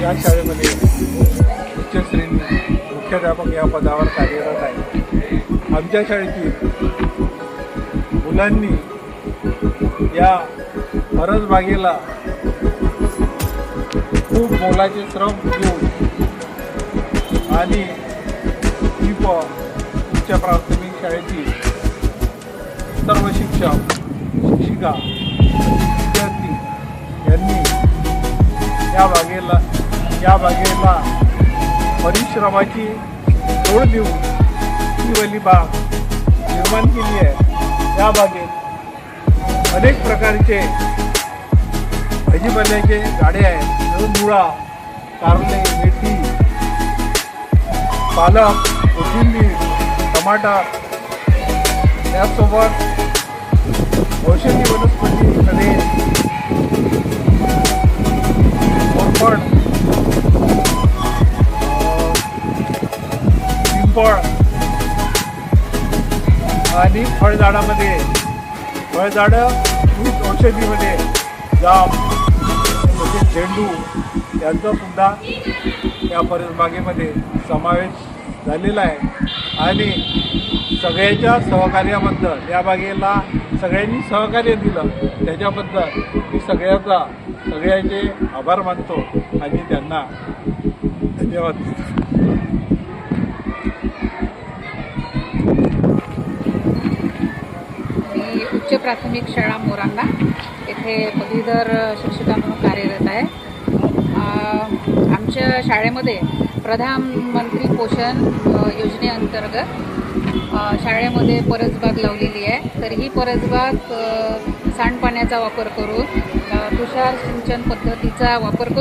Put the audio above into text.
या शाळेमध्ये उच्चश्रेणी मुख्याध्यापक या पदावर कार्यरत आहे. आमच्या शाळेतील मुलांनी या परसबागेला खूप मोलाचे श्रम घेऊन आणि उच्च प्राथमिक शाळेतील सर्व शिक्षक शिक्षिका विद्यार्थी यांनी या बागेला परिश्रमाची जोड देऊन ही वाली बाग निर्माण केली आहे. या बागेत अनेक प्रकारचे भाजीपाल्याचे झाडे आहेत. मुळा, कारले, मेथी, पालक, कोथिंबीर, टमाटर, त्यासोबत औषधी वनस्पती, खडे, कोरफड, पिंपळ आणि फळझाडामध्ये औषधीमध्ये जाम म्हणजे झेंडू यांचा सुद्धा या परसबागेमध्ये समावेश झालेला आहे. आणि सगळ्याच्या सहकार्याबद्दल या बागेला सगळ्यांनी सहकार्य दिलं त्याच्याबद्दल मी सगळ्याचे आभार मानतो आणि त्यांना धन्यवाद देतो. मी उच्च प्राथमिक शाळा मोरांगा येथे पदवीधर शिक्षिका म्हणून कार्यरत आहे. आमच्या शाळेमध्ये प्रधानमंत्री पोषण योजनेअंतर्गत शाळेमध्ये परसबाग लावलेली आहे. तर ही परसबाग सांडपाण्याचा वापर करून तुषार सिंचन पद्धतीचा वापर करून